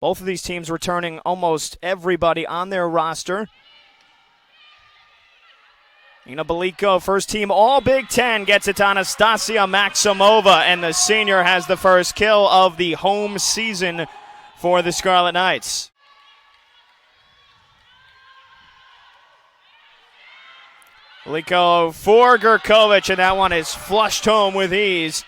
Both of these teams returning almost everybody on their roster. Ina Beliko, first team all Big Ten, gets it to Anastasia Maximova, and the senior has the first kill of the home season for the Scarlet Knights. Beliko for Gurkovic, and that one is flushed home with ease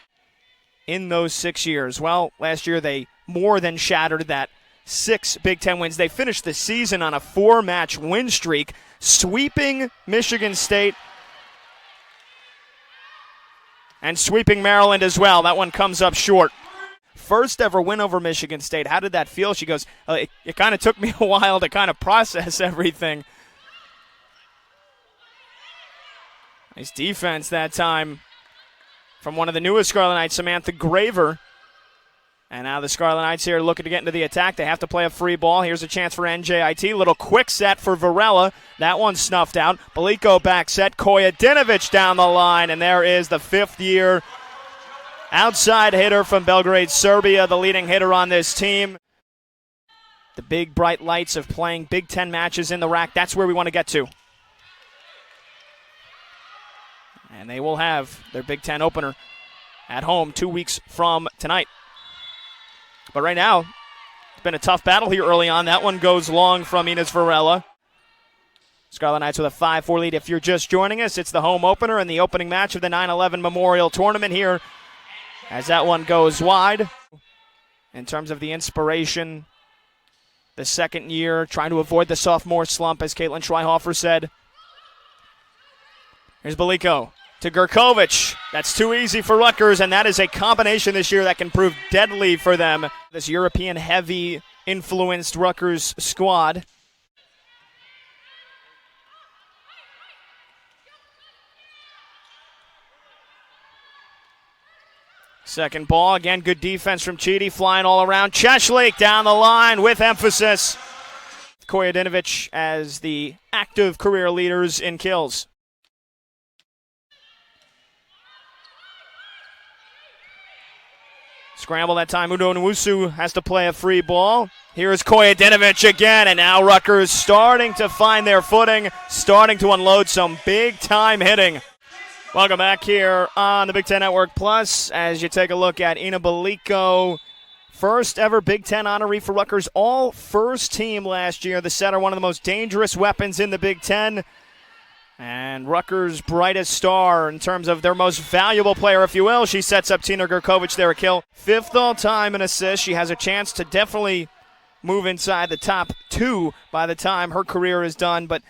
in those 6 years. Well, last year they more than shattered that 6 Big Ten wins. They finished the season on a 4-match win streak, sweeping Michigan State and sweeping Maryland as well. That one comes up short. First ever win over Michigan State. How did that feel? She goes, it kind of took me a while to kind of process everything. Nice defense that time from one of the newest Scarlet Knights, Samantha Graver. And now the Scarlet Knights here looking to get into the attack. They have to play a free ball. Here's a chance for NJIT. Little quick set for Varela. That one snuffed out. Beliko back set. Kojadinovic down the line. And there is the 5th-year outside hitter from Belgrade, Serbia, the leading hitter on this team. The big bright lights of playing Big Ten matches in the rack. That's where we want to get to. And they will have their Big Ten opener at home 2 weeks from tonight. But right now, it's been a tough battle here early on. That one goes long from Ines Varela. Scarlet Knights with a 5-4 lead. If you're just joining us, it's the home opener and the opening match of the 9/11 Memorial Tournament here as that one goes wide. In terms of the inspiration, the second year, trying to avoid the sophomore slump, as Caitlin Schreihofer said. Here's Beliko to Gurkovic. That's too easy for Rutgers, and that is a combination this year that can prove deadly for them. This European-heavy influenced Rutgers squad. Second ball, again, good defense from Chidi, flying all around. Cheshlik down the line with emphasis. Kojadinovic as the active career leaders in kills. Scramble that time. Udo Nwusu has to play a free ball. Here's Kojadinovic again, and now Rutgers starting to find their footing, starting to unload some big-time hitting. Welcome back here on the Big Ten Network Plus as you take a look at Ina Beliko. First ever Big Ten honoree for Rutgers, all first team last year. The setter, one of the most dangerous weapons in the Big Ten. And Rutgers' brightest star in terms of their most valuable player, if you will. She sets up Tina Gurkovic there a kill. 5th all-time in assists. She has a chance to definitely move inside the top 2 by the time her career is done. But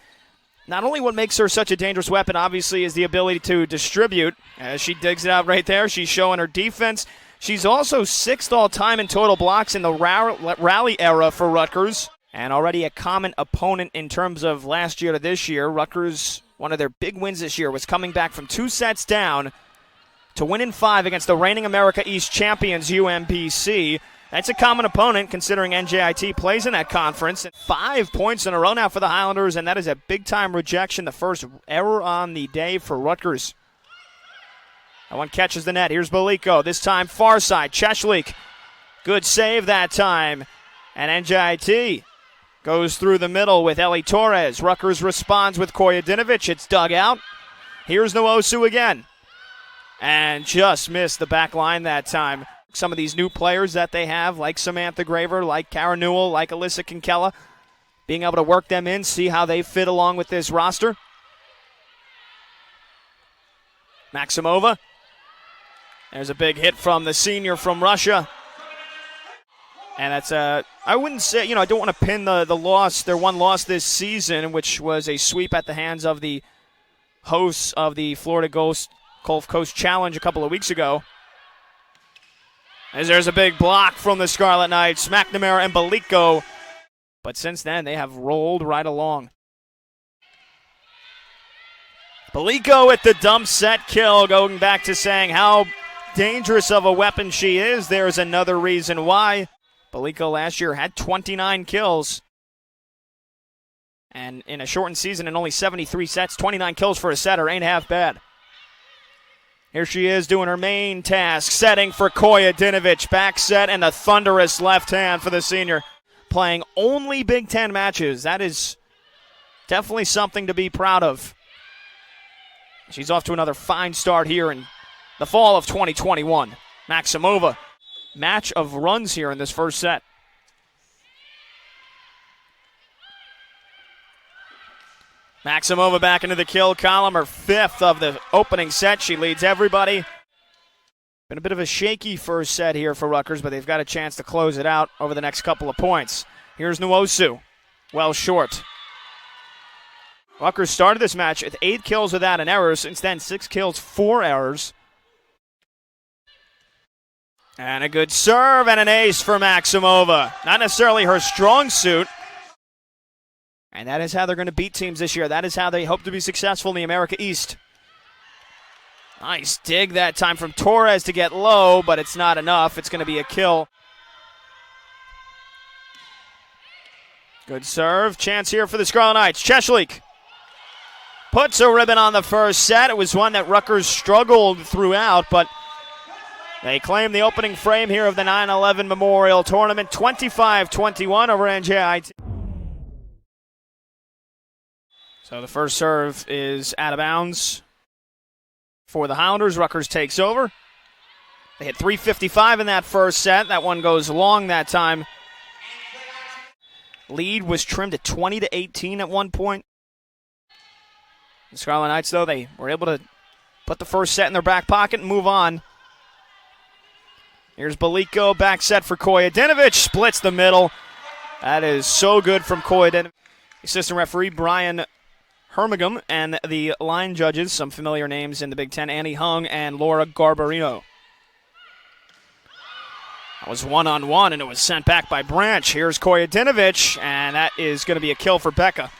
not only what makes her such a dangerous weapon, obviously, is the ability to distribute. As she digs it out right there, she's showing her defense. She's also 6th all-time in total blocks in the rally era for Rutgers. And already a common opponent in terms of last year to this year. Rutgers, one of their big wins this year, was coming back from 2 sets down to win in 5 against the reigning America East champions, UMBC. That's a common opponent considering NJIT plays in that conference. 5 points in a row now for the Highlanders, and that is a big-time rejection, the first error on the day for Rutgers. That one catches the net. Here's Beliko, this time far side. Cheshlik, good save that time. And NJIT goes through the middle with Ellie Torres. Rutgers responds with Kojadinovic. It's dug out. Here's Nwosu again. And just missed the back line that time. Some of these new players that they have, like Samantha Graver, like Kara Newell, like Alyssa Kinkella, being able to work them in, see how they fit along with this roster. Maximova. There's a big hit from the senior from Russia. And that's I wouldn't say, I don't want to pin the loss, their one loss this season, which was a sweep at the hands of the hosts of the Florida Gulf Coast Challenge a couple of weeks ago. As there's a big block from the Scarlet Knights, McNamara and Beliko. But since then, they have rolled right along. Beliko with the dump set kill, going back to saying how dangerous of a weapon she is. There's another reason why. Beliko last year had 29 kills. And in a shortened season in only 73 sets, 29 kills for a setter ain't half bad. Here she is doing her main task, setting for Kojadinovic. Back set and a thunderous left hand for the senior. playing only Big Ten matches. That is definitely something to be proud of. She's off to another fine start here in the fall of 2021. Maximova, match of runs here in this first set. Maximova back into the kill column, her fifth of the opening set. She leads everybody. Been a bit of a shaky first set here for Rutgers, but they've got a chance to close it out over the next couple of points. Here's Nwosu, well short. Rutgers started this match with 8 kills without an error. Since then, 6 kills, 4 errors. And a good serve and an ace for Maximova. Not necessarily her strong suit. And that is how they're going to beat teams this year. That is how they hope to be successful in the America East. Nice dig that time from Torres to get low, but it's not enough. It's going to be a kill. Good serve. Chance here for the Scarlet Knights. Cheshlik puts a ribbon on the first set. It was one that Rutgers struggled throughout, but they claim the opening frame here of the 9/11 Memorial Tournament. 25-21 over NJIT. So the first serve is out of bounds for the Highlanders. Rutgers takes over. They hit 355 in that first set. That one goes long that time. Lead was trimmed to 20-18 at one point. The Scarlet Knights, though, they were able to put the first set in their back pocket and move on. Here's Baliko, back set for Kojadinovic, splits the middle. That is so good from Kojadinovic. Assistant referee Brian Hermigam and the line judges, some familiar names in the Big Ten, Annie Hung and Laura Garbarino. That was one-on-one, and it was sent back by Branch. Here's Kojadinovic, and that is going to be a kill for Becca.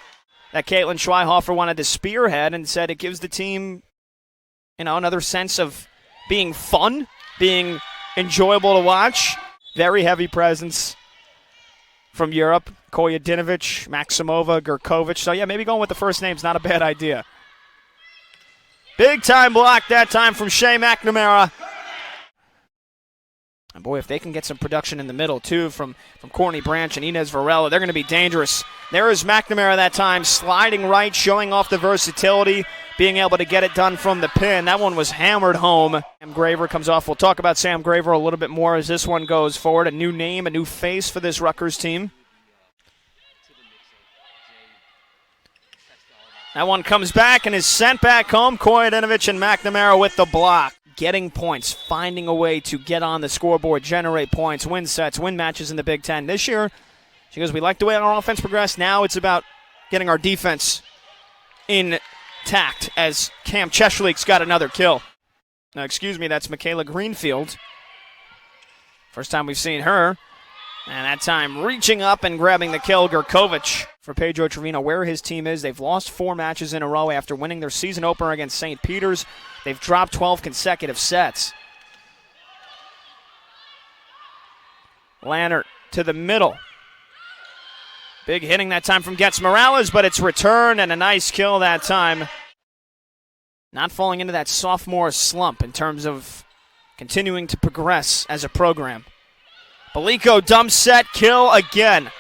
That Caitlin Schweihofer wanted to spearhead and said it gives the team, another sense of being fun, being enjoyable to watch. Very heavy presence from Europe. Kojadinovic, Maximova, Gurkovic. So, yeah, maybe going with the first name's not a bad idea. Big-time block that time from Shea McNamara. And, boy, if they can get some production in the middle, too, from Courtney Branch and Inez Varela, they're going to be dangerous. There is McNamara that time, sliding right, showing off the versatility, being able to get it done from the pin. That one was hammered home. Sam Graver comes off. We'll talk about Sam Graver a little bit more as this one goes forward. A new name, a new face for this Rutgers team. That one comes back and is sent back home. Kojadinovic and McNamara with the block. Getting points, finding a way to get on the scoreboard, generate points, win sets, win matches in the Big Ten. This year, she goes, we like the way our offense progressed. Now it's about getting our defense intact as Cam Cheshlik's got another kill. Now, excuse me, that's Michaela Greenfield. First time we've seen her. And that time reaching up and grabbing the kill, Gurkovic. For Pedro Trevino, where his team is, they've lost 4 matches in a row after winning their season opener against St. Peter's. They've dropped 12 consecutive sets. Lannert to the middle. Big hitting that time from Getz Morales, but it's returned and a nice kill that time. Not falling into that sophomore slump in terms of continuing to progress as a program. Baliko dump set, kill again.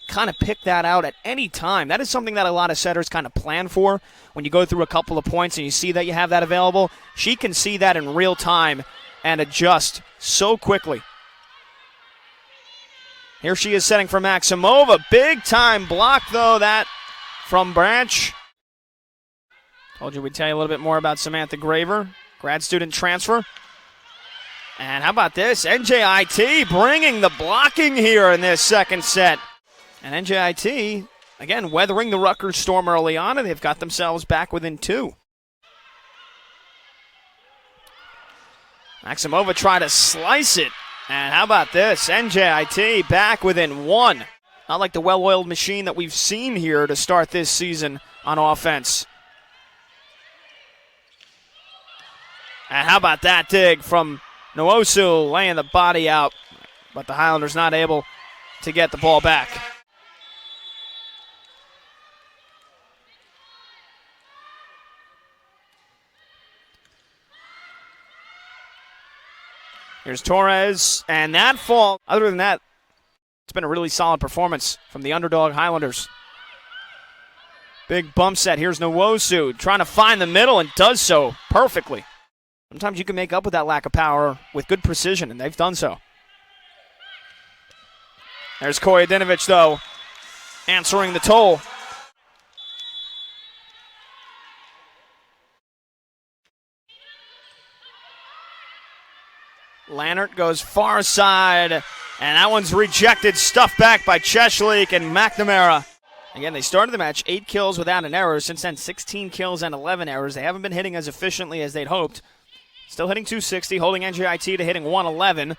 Kind of pick that out at any time. That is something that a lot of setters kind of plan for. When you go through a couple of points and you see that you have that available, she can see that in real time and adjust so quickly. Here she is setting for Maximova. Big time block, though, that from Branch. Told you we'd tell you a little bit more about Samantha Graver, grad student transfer. And how about this? NJIT bringing the blocking here in this second set. And NJIT, again, weathering the Rutgers storm early on, and they've got themselves back within 2. Maximova tried to slice it. And how about this? NJIT back within 1. Not like the well-oiled machine that we've seen here to start this season on offense. And how about that dig from Nwosu laying the body out, but the Highlanders not able to get the ball back. Here's Torres, and that fall. Other than that, It's been a really solid performance from the underdog Highlanders. Big bump set. Here's Nwosu trying to find the middle and does so perfectly. Sometimes you can make up with that lack of power with good precision, and they've done so. There's Kojedinovich, though, answering the toll. Lannert goes far side, and that one's rejected, stuffed back by Cheshlik and McNamara. Again, they started the match 8 kills without an error. Since then, 16 kills and 11 errors. They haven't been hitting as efficiently as they'd hoped. Still hitting 260, holding NJIT to hitting 111.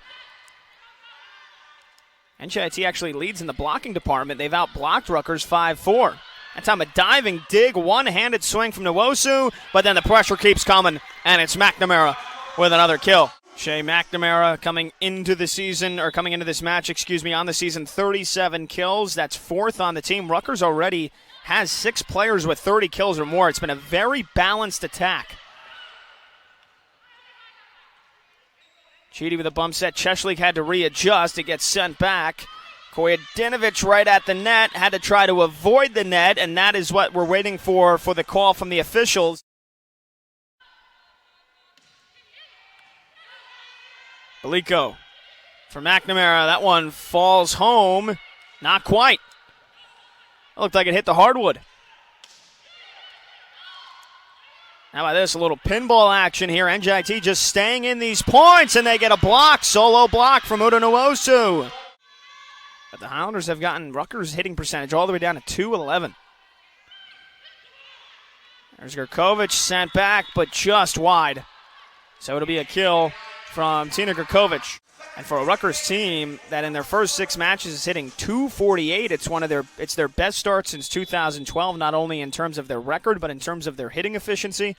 NJIT actually leads in the blocking department. They've outblocked Rutgers 5-4. That time a diving dig, one-handed swing from Nwosu, but then the pressure keeps coming, and it's McNamara with another kill. Shea McNamara coming into this match, on the season, 37 kills. That's 4th on the team. Rutgers already has 6 players with 30 kills or more. It's been a very balanced attack. Chidi with a bump set. Cheshlik had to readjust. It gets sent back. Kojedinovich right at the net. Had to try to avoid the net, and that is what we're waiting for the call from the officials. Beliko for McNamara. That one falls home. Not quite. It looked like it hit the hardwood. How about this? A little pinball action here. NJIT just staying in these points, and they get a block. Solo block from Udo Nwosu. But the Highlanders have gotten Rutgers' hitting percentage all the way down to 211. There's Gurkovic sent back, but just wide. So it'll be a kill from Tina Gurkovic. And for a Rutgers team that in their first 6 matches is hitting 248, it's their best start since 2012, not only in terms of their record, but in terms of their hitting efficiency.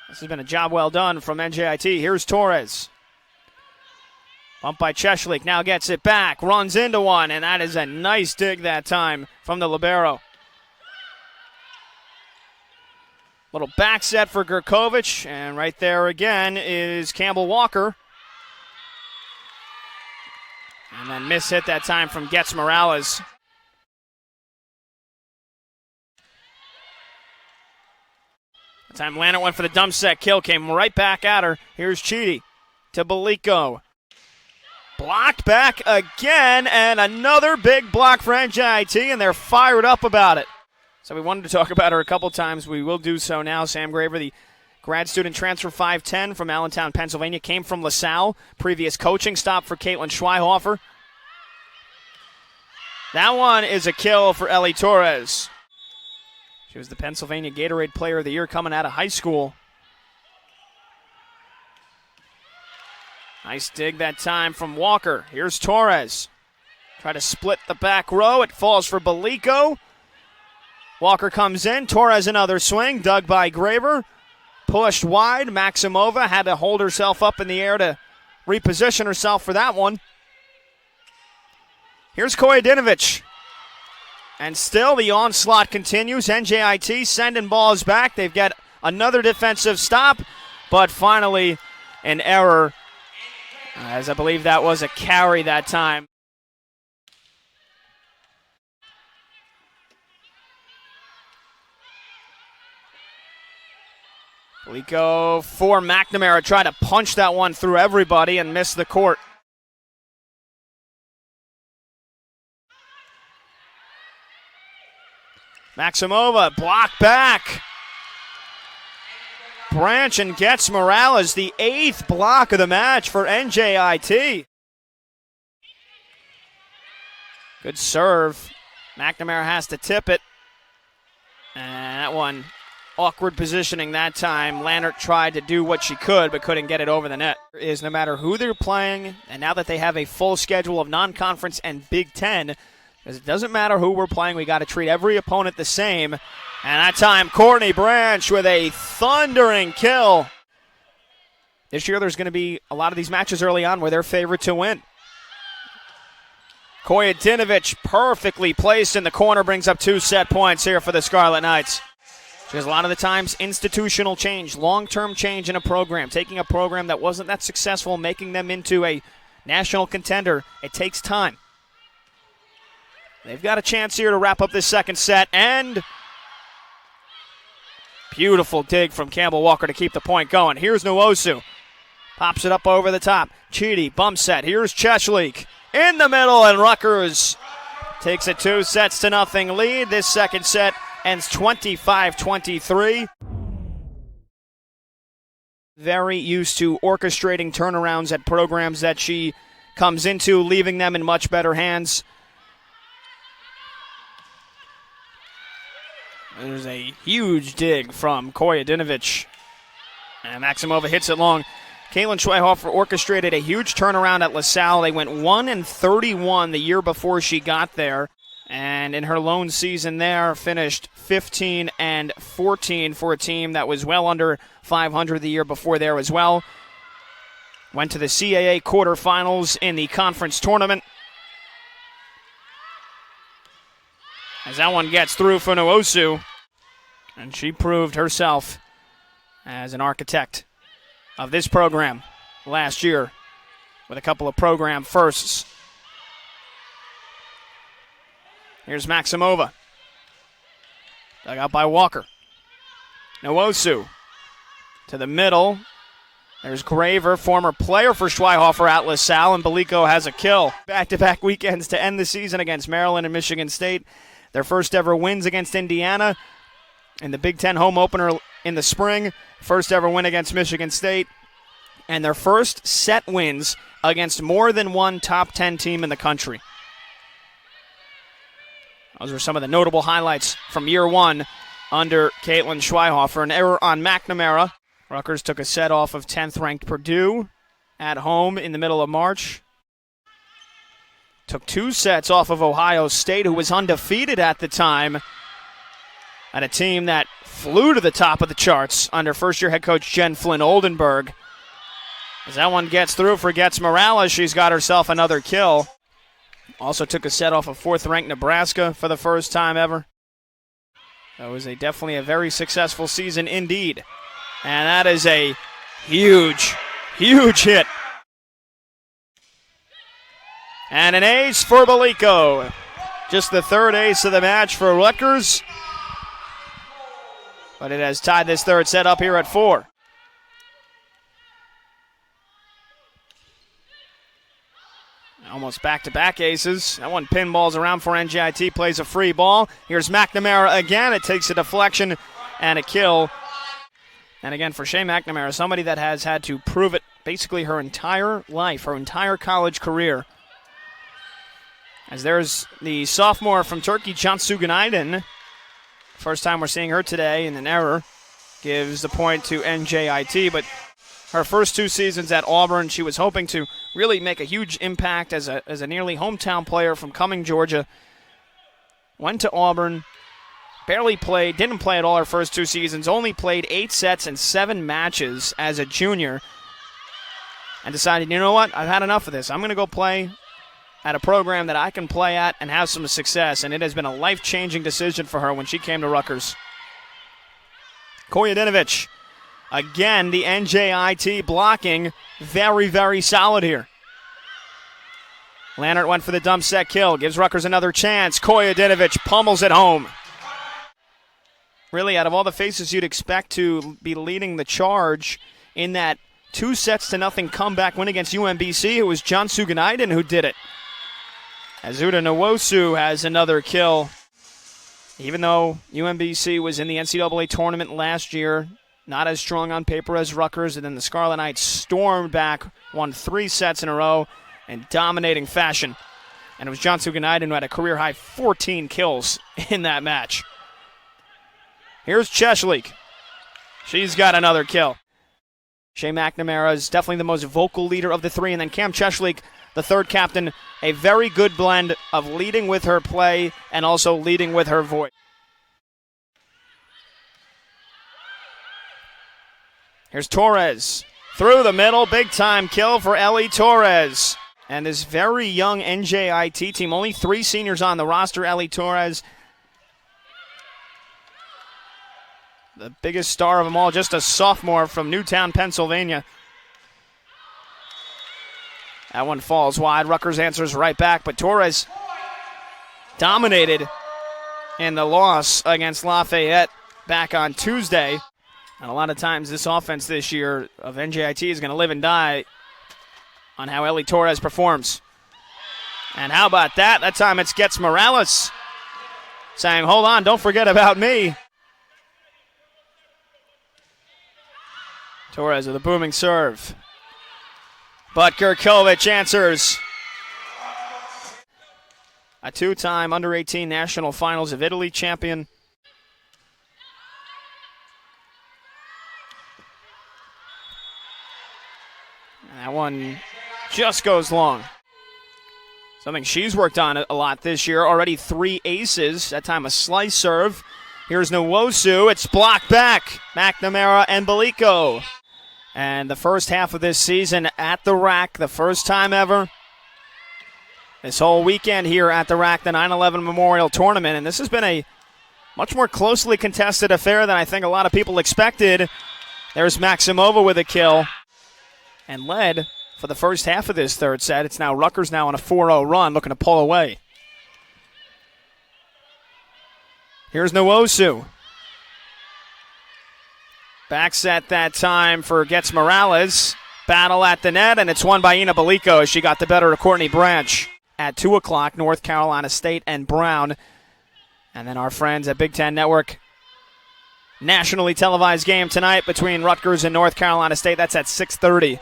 This has been a job well done from NJIT. Here's Torres. Bumped by Cheshlik, now gets it back, runs into one, and that is a nice dig that time from the libero. Little back set for Gurkovic, and right there again is Campbell Walker. And then miss hit that time from Getz Morales. That time Lannert went for the dump set kill, came right back at her. Here's Chidi to Beliko. Blocked back again, and another big block for NJIT, and they're fired up about it. So we wanted to talk about her a couple times. We will do so now. Sam Graver, the grad student transfer 5'10 from Allentown, Pennsylvania, came from LaSalle. Previous coaching stop for Caitlin Schweihofer. That one is a kill for Ellie Torres. She was the Pennsylvania Gatorade Player of the Year coming out of high school. Nice dig that time from Walker. Here's Torres. Try to split the back row. It falls for Beliko. Walker comes in. Torres another swing. Dug by Graver. Pushed wide. Maximova had to hold herself up in the air to reposition herself for that one. Here's Kojedinovich. And still the onslaught continues. NJIT sending balls back. They've got another defensive stop. But finally an error, as I believe that was a carry that time. Beliko for McNamara. Tried to punch that one through everybody and missed the court. Maximova blocked back. Branch and Getz Morales, the 8th block of the match for NJIT. Good serve. McNamara has to tip it. And that one, awkward positioning that time. Lannert tried to do what she could, but couldn't get it over the net. Is no matter who they're playing, and now that they have a full schedule of non-conference and Big Ten, because it doesn't matter who we're playing, we got to treat every opponent the same. And that time, Courtney Branch with a thundering kill. This year there's going to be a lot of these matches early on where they're favored to win. Kojedinovich perfectly placed in the corner, brings up 2 set points here for the Scarlet Knights. Because a lot of the times, institutional change, long-term change in a program, taking a program that wasn't that successful, making them into a national contender, it takes time. They've got a chance here to wrap up this second set, and beautiful dig from Campbell Walker to keep the point going. Here's Nwosu. Pops it up over the top. Chidi, bump set. Here's Cheshlik in the middle, and Rutgers takes a 2-0 lead. This second set ends 25-23. Very used to orchestrating turnarounds at programs that she comes into, leaving them in much better hands. There's a huge dig from Koyedinovich. And Maximova hits it long. Caitlin Schweihofer orchestrated a huge turnaround at LaSalle. They went 1-31 the year before she got there. And in her lone season there, finished 15-14 for a team that was well under 500 the year before there as well. Went to the CAA quarterfinals in the conference tournament. As that one gets through for Nwosu. And she proved herself as an architect of this program last year with a couple of program firsts. Here's Maximova. Dug out by Walker. Nwosu to the middle. There's Graver, former player for Schweihofer at LaSalle, and Belico has a kill. Back-to-back weekends to end the season against Maryland and Michigan State. Their first ever wins against Indiana in the Big Ten home opener in the spring. First ever win against Michigan State. And their first set wins against more than one top 10 team in the country. Those are some of the notable highlights from year one under Caitlin Schweihofer. An error on McNamara. Rutgers took a set off of 10th-ranked Purdue at home in the middle of March. Took 2 sets off of Ohio State, who was undefeated at the time, at a team that flew to the top of the charts under first-year head coach Jen Flynn Oldenburg. As that one gets through for Getz Morales, she's got herself another kill. Also took a set off of 4th-ranked Nebraska for the first time ever. That was definitely a very successful season indeed. And that is a huge, huge hit. And an ace for Belico. Just the third ace of the match for Rutgers. But it has tied this third set up here at 4. Almost back-to-back aces. That one pinballs around for NJIT, plays a free ball. Here's McNamara again. It takes a deflection and a kill. And again, for Shea McNamara, somebody that has had to prove it basically her entire life, her entire college career. As there's the sophomore from Turkey, Cansu Günaydın. First time we're seeing her today, and an error gives the point to NJIT. But her first 2 seasons at Auburn, she was hoping to really make a huge impact as a nearly hometown player from Cumming, Georgia. Went to Auburn, barely played, didn't play at all her first 2 seasons, only played 8 sets and 7 matches as a junior, and decided, you know what, I've had enough of this. I'm going to go play at a program that I can play at and have some success, and it has been a life-changing decision for her when she came to Rutgers. Koyedinovich, again, the NJIT blocking, very, very solid here. Lannert went for the dump set kill, gives Rutgers another chance. Koyedinovich pummels it home. Really, out of all the faces you'd expect to be leading the charge in that 2-0 comeback win against UMBC, it was Cansu Günaydın who did it. As Uda Nwosu has another kill. Even though UMBC was in the NCAA tournament last year, not as strong on paper as Rutgers, and then the Scarlet Knights stormed back, won 3 sets in a row in dominating fashion. And it was Cansu Günaydın who had a career-high 14 kills in that match. Here's Cheshlik. She's got another kill. Shea McNamara is definitely the most vocal leader of the 3, and then Cam Cheshlik, the third captain, a very good blend of leading with her play and also leading with her voice. Here's Torres. Through the middle, big-time kill for Ellie Torres. And this very young NJIT team, only 3 seniors on the roster. Ellie Torres, the biggest star of them all, just a sophomore from Newtown, Pennsylvania. That one falls wide. Rutgers answers right back, but Torres dominated in the loss against Lafayette back on Tuesday. And a lot of times this offense this year of NJIT is going to live and die on how Ellie Torres performs. And how about that? That time it's Gets Morales saying, hold on, don't forget about me. Torres with a booming serve. But Gurkovic answers. A two-time under-18 National Finals of Italy champion. And that one just goes long. Something she's worked on a lot this year. Already 3 aces. That time a slice serve. Here's Nwosu. It's blocked back. McNamara and Belico. And the first half of this season at the rack, the first time ever. This whole weekend here at the rack, the 9/11 Memorial Tournament. And this has been a much more closely contested affair than I think a lot of people expected. There's Maximova with a kill. And led for the first half of this third set. It's now Rutgers now on a 4-0 run, looking to pull away. Here's Nwosu. Back set that time for Gets Morales. Battle at the net, and it's won by Ina Belico as she got the better of Courtney Branch. At 2 o'clock, North Carolina State and Brown. And then our friends at Big Ten Network. Nationally televised game tonight between Rutgers and North Carolina State. That's at 6:30.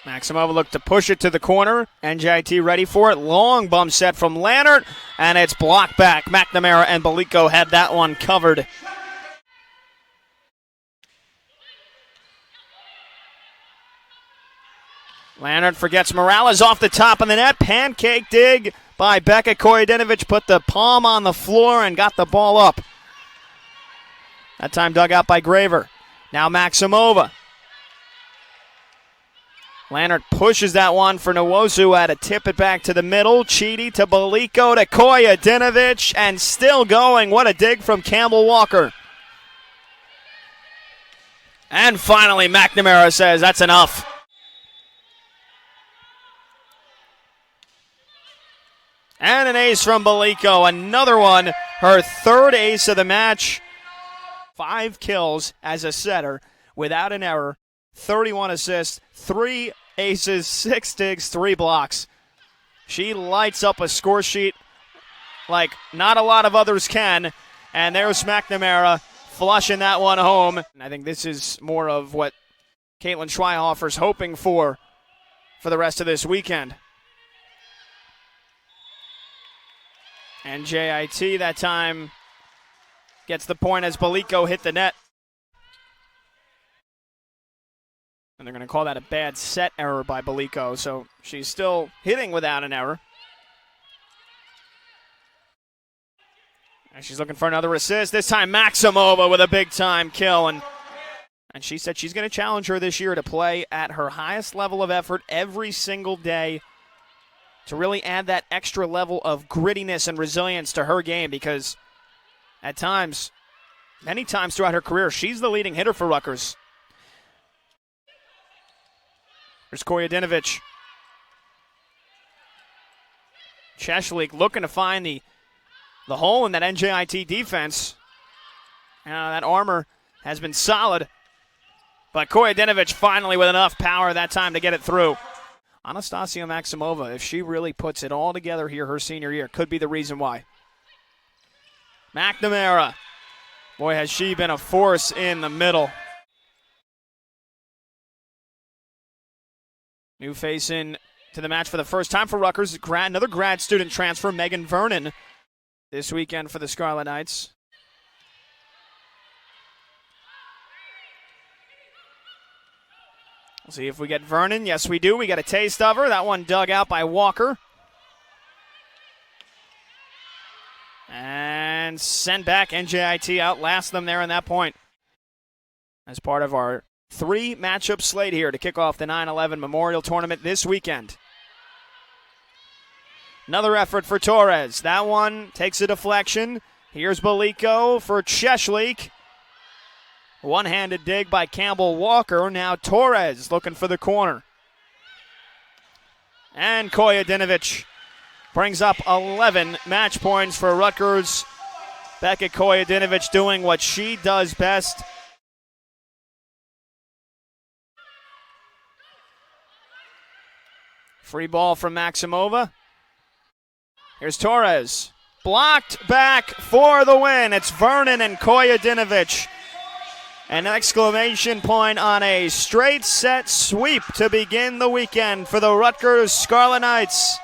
Maximova looked to push it to the corner. NJIT ready for it. Long bump set from Lannert, and it's blocked back. McNamara and Belico had that one covered. Lannert forgets Morales off the top of the net. Pancake dig by Becca Koyedinovic. Put the palm on the floor and got the ball up. That time dug out by Graver. Now Maximova. Lannert pushes that one for Nwosu. Had to tip it back to the middle. Chidi to Belico to Koyedinovic, and still going. What a dig from Campbell Walker. And finally, McNamara says that's enough. And an ace from Belico. Another one, her third ace of the match. 5 kills as a setter without an error. 31 assists, 3 aces, 6 digs, 3 blocks. She lights up a score sheet like not a lot of others can. And there's McNamara flushing that one home. And I think this is more of what Caitlin Schweihofer's hoping for the rest of this weekend. And JIT that time gets the point as Belico hit the net. And they're going to call that a bad set error by Belico, so she's still hitting without an error. And she's looking for another assist. This time Maximova with a big-time kill. And she said she's going to challenge her this year to play at her highest level of effort every single day to really add that extra level of grittiness and resilience to her game, because at times, many times throughout her career, she's the leading hitter for Rutgers. There's Koyedinovic. Cheshlik looking to find the hole in that NJIT defense. That armor has been solid, but Koyedinovic finally with enough power that time to get it through. Anastasia Maximova, if she really puts it all together here her senior year, could be the reason why. McNamara. Boy, has she been a force in the middle. New face in to the match for the first time for Rutgers. Another grad student transfer, Megan Vernon, this weekend for the Scarlet Knights. We'll see if we get Vernon. Yes, we do. We get a taste of her. That one dug out by Walker. And sent back. NJIT outlast them there on that point. As part of our 3 matchup slate here to kick off the 9/11 Memorial Tournament this weekend. Another effort for Torres. That one takes a deflection. Here's Belico for Cheshlik. One-handed dig by Campbell Walker. Now Torres looking for the corner. And Kojadinovic brings up 11 match points for Rutgers. Becca Kojadinovic doing what she does best. Free ball from Maximova. Here's Torres. Blocked back for the win. It's Vernon and Kojadinovic. An exclamation point on a straight set sweep to begin the weekend for the Rutgers Scarlet Knights.